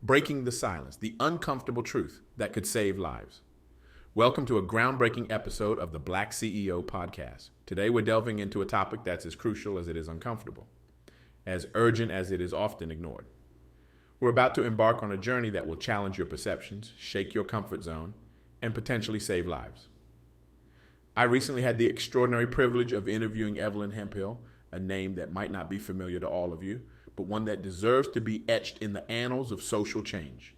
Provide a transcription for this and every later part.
Breaking the silence, the uncomfortable truth that could save lives. Welcome to a groundbreaking episode of the BlackCEO Podcast. Today we're delving into a topic that's as crucial as it is uncomfortable, as urgent as it is often ignored. We're about to embark on a journey that will challenge your perceptions, shake your comfort zone, and potentially save lives. I recently had the extraordinary privilege of interviewing Evelyn Hemphill, a name that might not be familiar to all of you, but one that deserves to be etched in the annals of social change.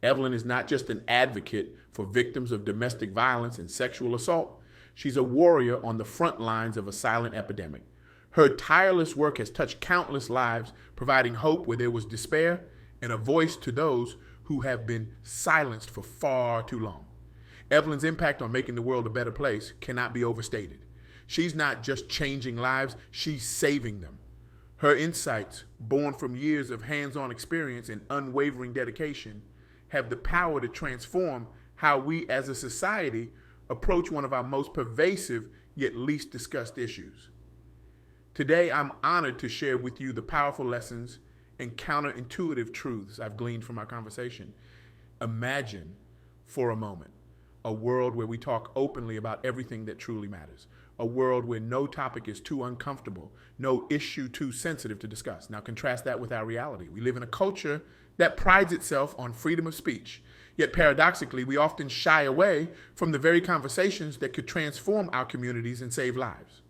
Evelyn is not just an advocate for victims of domestic violence and sexual assault. She's a warrior on the front lines of a silent epidemic. Her tireless work has touched countless lives, providing hope where there was despair and a voice to those who have been silenced for far too long. Evelyn's impact on making the world a better place cannot be overstated. She's not just changing lives, she's saving them. Her insights, born from years of hands-on experience and unwavering dedication, have the power to transform how we as a society approach one of our most pervasive yet least discussed issues. Today, I'm honored to share with you the powerful lessons and counterintuitive truths I've gleaned from our conversation. Imagine for a moment a world where we talk openly about everything that truly matters. A world where no topic is too uncomfortable, no issue too sensitive to discuss. Now contrast that with our reality. We live in a culture that prides itself on freedom of speech. Yet paradoxically, we often shy away from the very conversations that could transform our communities and save lives.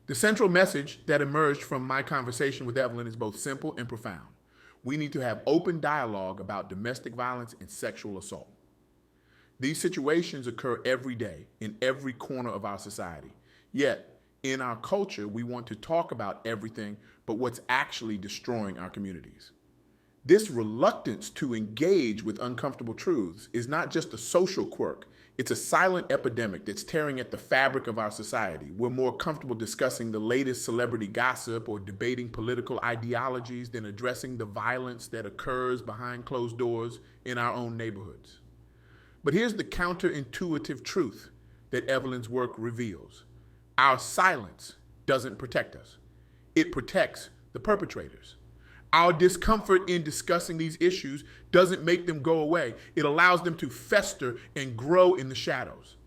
The central message that emerged from my conversation with Evelyn is both simple and profound. We need to have open dialogue about domestic violence and sexual assault. These situations occur every day in every corner of our society. Yet, in our culture, we want to talk about everything but what's actually destroying our communities. This reluctance to engage with uncomfortable truths is not just a social quirk. It's a silent epidemic that's tearing at the fabric of our society. We're more comfortable discussing the latest celebrity gossip or debating political ideologies than addressing the violence that occurs behind closed doors in our own neighborhoods. But here's the counterintuitive truth that Evelyn's work reveals. Our silence doesn't protect us. It protects the perpetrators. Our discomfort in discussing these issues doesn't make them go away. It allows them to fester and grow in the shadows.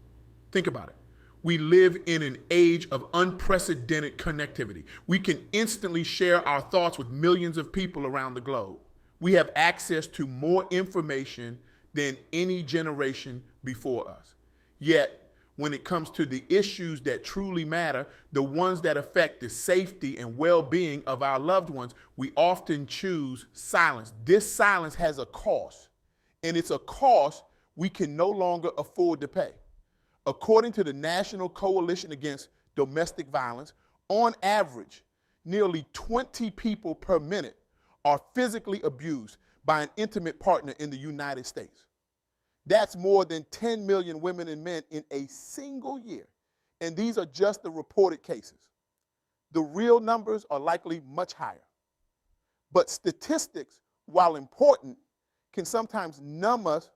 Think about it. We live in an age of unprecedented connectivity. We can instantly share our thoughts with millions of people around the globe. We have access to more information than any generation before us. Yet, when it comes to the issues that truly matter, the ones that affect the safety and well-being of our loved ones, we often choose silence. This silence has a cost, and it's a cost we can no longer afford to pay. According to the National Coalition Against Domestic Violence, on average, nearly 20 people per minute are physically abused by an intimate partner in the United States. That's more than 10 million women and men in a single year. And these are just the reported cases. The real numbers are likely much higher. But statistics, while important, can sometimes numb us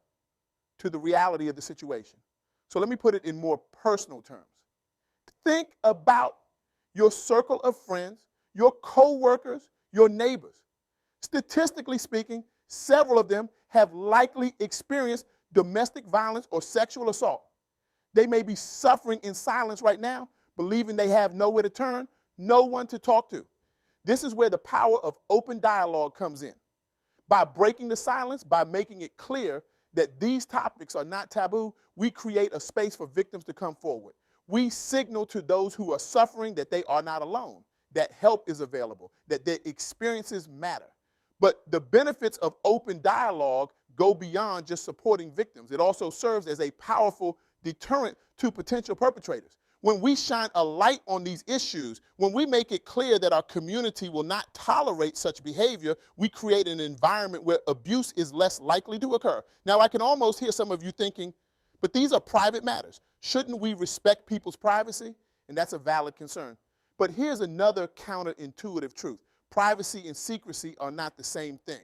to the reality of the situation. So let me put it in more personal terms. Think about your circle of friends, your co-workers, your neighbors. Statistically speaking, several of them have likely experienced domestic violence or sexual assault. They may be suffering in silence right now, believing they have nowhere to turn, no one to talk to. This is where the power of open dialogue comes in. By breaking the silence, by making it clear that these topics are not taboo, we create a space for victims to come forward. We signal to those who are suffering that they are not alone, that help is available, that their experiences matter. But the benefits of open dialogue go beyond just supporting victims. It also serves as a powerful deterrent to potential perpetrators. When we shine a light on these issues, when we make it clear that our community will not tolerate such behavior, we create an environment where abuse is less likely to occur. Now, I can almost hear some of you thinking, but these are private matters. Shouldn't we respect people's privacy? And that's a valid concern. But here's another counterintuitive truth. Privacy and secrecy are not the same thing.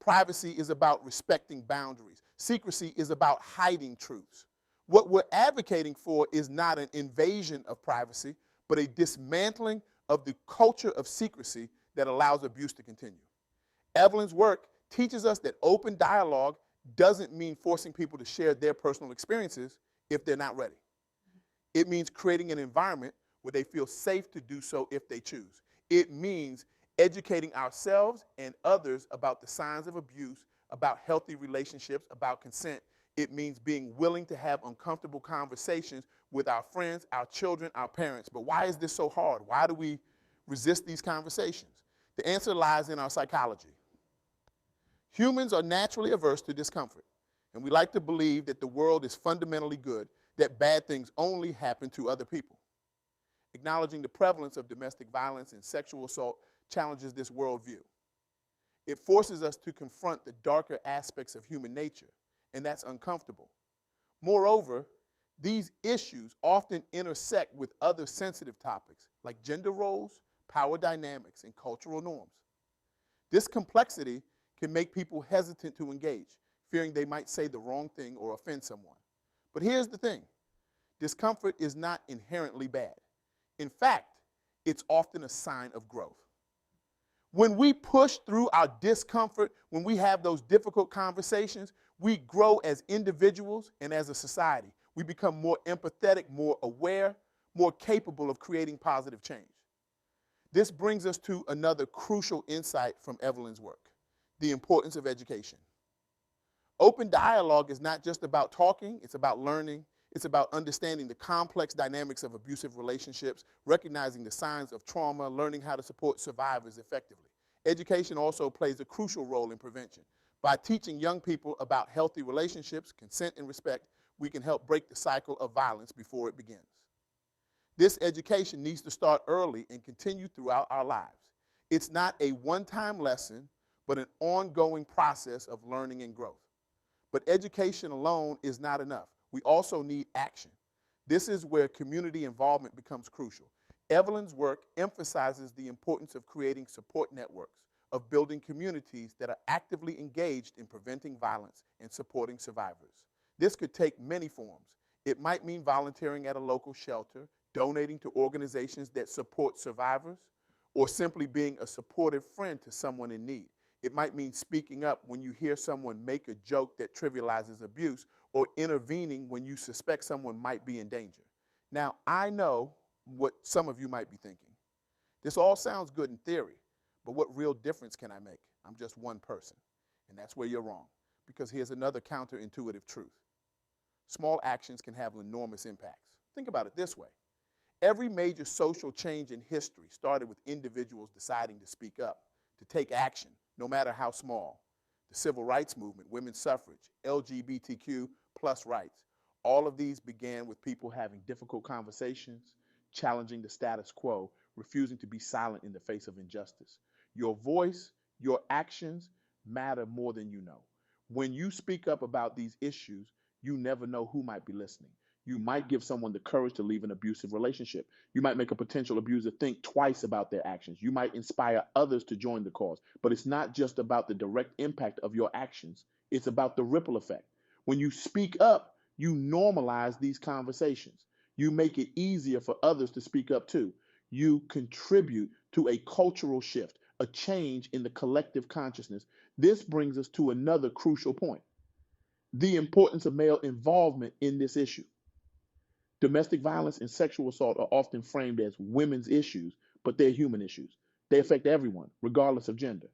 Privacy is about respecting boundaries. Secrecy is about hiding truths. What we're advocating for is not an invasion of privacy, but a dismantling of the culture of secrecy that allows abuse to continue. Evelyn's work teaches us that open dialogue doesn't mean forcing people to share their personal experiences if they're not ready. It means creating an environment where they feel safe to do so if they choose. It means educating ourselves and others about the signs of abuse, about healthy relationships, about consent. It means being willing to have uncomfortable conversations with our friends, our children, our parents. But why is this so hard? Why do we resist these conversations? The answer lies in our psychology. Humans are naturally averse to discomfort, and we like to believe that the world is fundamentally good, that bad things only happen to other people. Acknowledging the prevalence of domestic violence and sexual assault challenges this worldview. It forces us to confront the darker aspects of human nature, and that's uncomfortable. Moreover, these issues often intersect with other sensitive topics like gender roles, power dynamics, and cultural norms. This complexity can make people hesitant to engage, fearing they might say the wrong thing or offend someone. But here's the thing. Discomfort is not inherently bad. In fact, it's often a sign of growth. When we push through our discomfort, when we have those difficult conversations, we grow as individuals and as a society. We become more empathetic, more aware, more capable of creating positive change. This brings us to another crucial insight from Evelyn's work, the importance of education. Open dialogue is not just about talking, it's about learning. It's about understanding the complex dynamics of abusive relationships, recognizing the signs of trauma, learning how to support survivors effectively. Education also plays a crucial role in prevention. By teaching young people about healthy relationships, consent, and respect, we can help break the cycle of violence before it begins. This education needs to start early and continue throughout our lives. It's not a one-time lesson, but an ongoing process of learning and growth. But education alone is not enough. We also need action. This is where community involvement becomes crucial. Evelyn's work emphasizes the importance of creating support networks, of building communities that are actively engaged in preventing violence and supporting survivors. This could take many forms. It might mean volunteering at a local shelter, donating to organizations that support survivors, or simply being a supportive friend to someone in need. It might mean speaking up when you hear someone make a joke that trivializes abuse, or intervening when you suspect someone might be in danger. Now, I know what some of you might be thinking. This all sounds good in theory, but what real difference can I make? I'm just one person. And that's where you're wrong, because here's another counterintuitive truth. Small actions can have enormous impacts. Think about it this way. Every major social change in history started with individuals deciding to speak up, to take action, no matter how small. The civil rights movement, women's suffrage, LGBTQ plus rights, all of these began with people having difficult conversations, challenging the status quo, refusing to be silent in the face of injustice. Your voice, your actions matter more than you know. When you speak up about these issues, you never know who might be listening. You might give someone the courage to leave an abusive relationship. You might make a potential abuser think twice about their actions. You might inspire others to join the cause. But it's not just about the direct impact of your actions. It's about the ripple effect. When you speak up, you normalize these conversations. You make it easier for others to speak up too. You contribute to a cultural shift, a change in the collective consciousness. This brings us to another crucial point: the importance of male involvement in this issue. Domestic violence and sexual assault are often framed as women's issues, but they're human issues. They affect everyone, regardless of gender.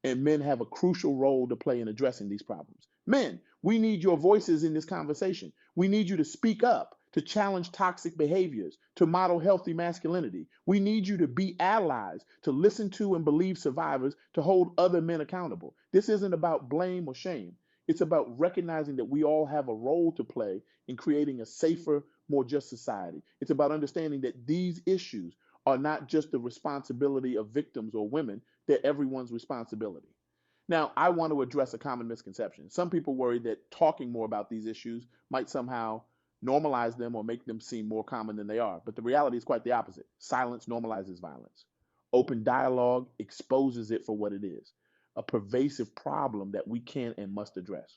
And men have a crucial role to play in addressing these problems. Men, we need your voices in this conversation. We need you to speak up, to challenge toxic behaviors, to model healthy masculinity. We need you to be allies, to listen to and believe survivors, to hold other men accountable. This isn't about blame or shame. It's about recognizing that we all have a role to play in creating a safer, more just society. It's about understanding that these issues are not just the responsibility of victims or women, they're everyone's responsibility. Now, I want to address a common misconception. Some people worry that talking more about these issues might somehow normalize them or make them seem more common than they are. But the reality is quite the opposite. Silence normalizes violence. Open dialogue exposes it for what it is, a pervasive problem that we can and must address.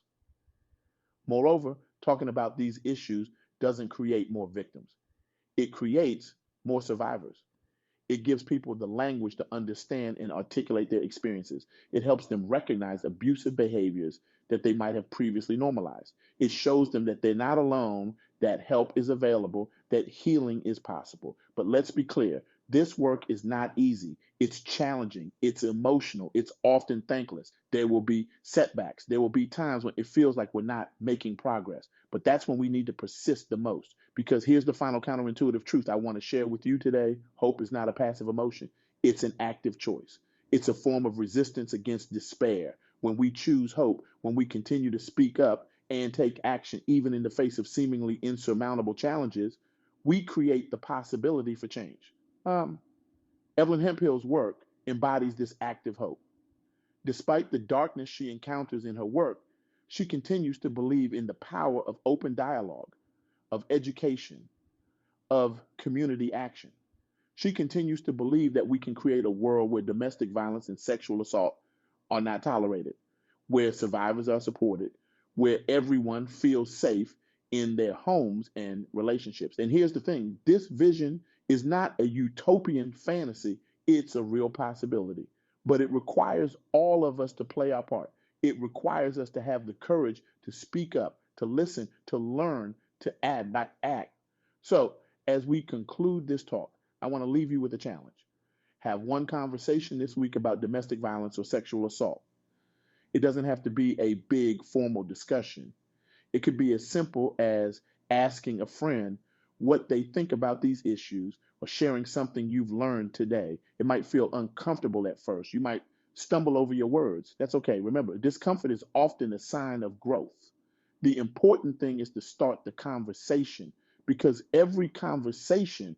Moreover, talking about these issues doesn't create more victims. It creates more survivors. It gives people the language to understand and articulate their experiences. It helps them recognize abusive behaviors that they might have previously normalized. It shows them that they're not alone, that help is available, that healing is possible. But let's be clear, this work is not easy. It's challenging. It's emotional. It's often thankless. There will be setbacks. There will be times when it feels like we're not making progress. But that's when we need to persist the most. Because here's the final counterintuitive truth I want to share with you today. Hope is not a passive emotion. It's an active choice. It's a form of resistance against despair. When we choose hope, when we continue to speak up and take action, even in the face of seemingly insurmountable challenges, we create the possibility for change. Evelyn Hemphill's work embodies this active hope. Despite the darkness she encounters in her work, she continues to believe in the power of open dialogue, of education, of community action. She continues to believe that we can create a world where domestic violence and sexual assault are not tolerated, where survivors are supported, where everyone feels safe in their homes and relationships. And here's the thing, this vision is not a utopian fantasy, it's a real possibility. But it requires all of us to play our part. It requires us to have the courage to speak up, to listen, to learn, to add, not act. So, as we conclude this talk, I want to leave you with a challenge. Have one conversation this week about domestic violence or sexual assault. It doesn't have to be a big formal discussion. It could be as simple as asking a friend what they think about these issues or sharing something you've learned today. It might feel uncomfortable at first. You might stumble over your words. That's okay. Remember, discomfort is often a sign of growth. The important thing is to start the conversation, because every conversation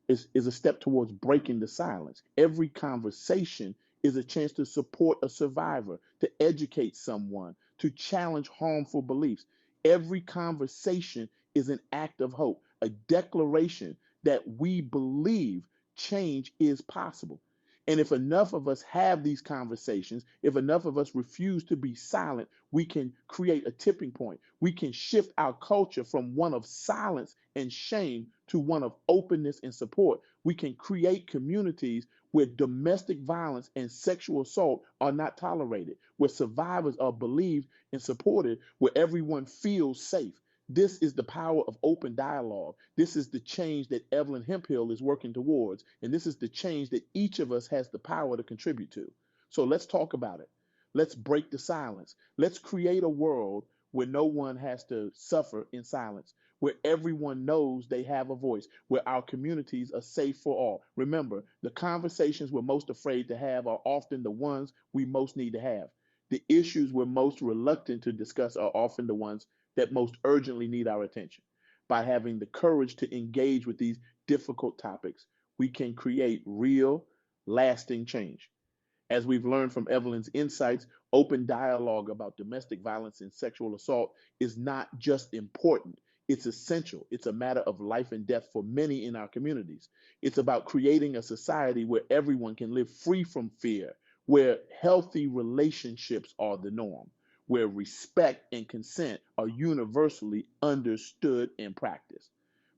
is a step towards breaking the silence. Every conversation is a chance to support a survivor, to educate someone, to challenge harmful beliefs. Every conversation is an act of hope, a declaration that we believe change is possible. And if enough of us have these conversations, if enough of us refuse to be silent, we can create a tipping point. We can shift our culture from one of silence and shame to one of openness and support. We can create communities where domestic violence and sexual assault are not tolerated, where survivors are believed and supported, where everyone feels safe. This is the power of open dialogue. This is the change that Evelyn Hemphill is working towards. And this is the change that each of us has the power to contribute to. So let's talk about it. Let's break the silence. Let's create a world where no one has to suffer in silence, where everyone knows they have a voice, where our communities are safe for all. Remember, the conversations we're most afraid to have are often the ones we most need to have. The issues we're most reluctant to discuss are often the ones that most urgently need our attention. By having the courage to engage with these difficult topics, we can create real, lasting change. As we've learned from Evelyn's insights, open dialogue about domestic violence and sexual assault is not just important, it's essential. It's a matter of life and death for many in our communities. It's about creating a society where everyone can live free from fear, where healthy relationships are the norm, where respect and consent are universally understood and practiced.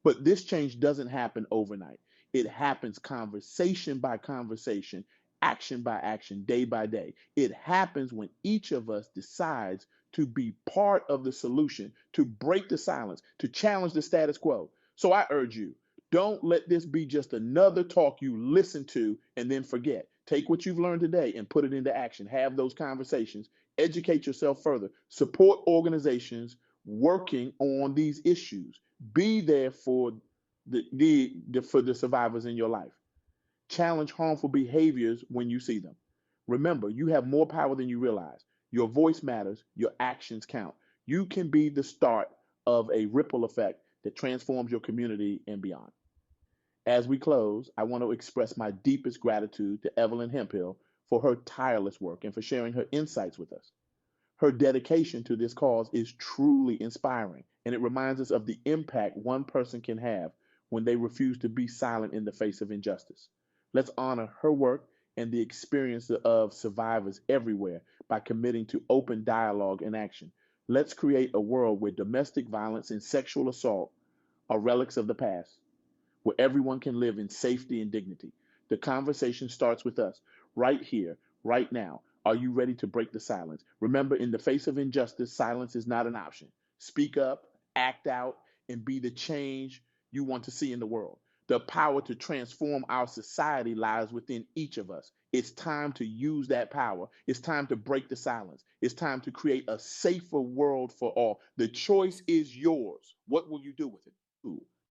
But this change doesn't happen overnight. It happens conversation by conversation, action by action, day by day. It happens when each of us decides to be part of the solution, to break the silence, to challenge the status quo. So I urge you, don't let this be just another talk you listen to and then forget. Take what you've learned today and put it into action. Have those conversations. Educate yourself further. Support organizations working on these issues. Be there for the survivors in your life. Challenge harmful behaviors when you see them. Remember, you have more power than you realize. Your voice matters. Your actions count. You can be the start of a ripple effect that transforms your community and beyond. As we close, I want to express my deepest gratitude to Evelyn Hemphill for her tireless work and for sharing her insights with us. Her dedication to this cause is truly inspiring, and it reminds us of the impact one person can have when they refuse to be silent in the face of injustice. Let's honor her work and the experience of survivors everywhere by committing to open dialogue and action. Let's create a world where domestic violence and sexual assault are relics of the past, where everyone can live in safety and dignity. The conversation starts with us right here, right now. Are you ready to break the silence? Remember, in the face of injustice, silence is not an option. Speak up, act out, and be the change you want to see in the world. The power to transform our society lies within each of us. It's time to use that power. It's time to break the silence. It's time to create a safer world for all. The choice is yours. What will you do with it? Ooh.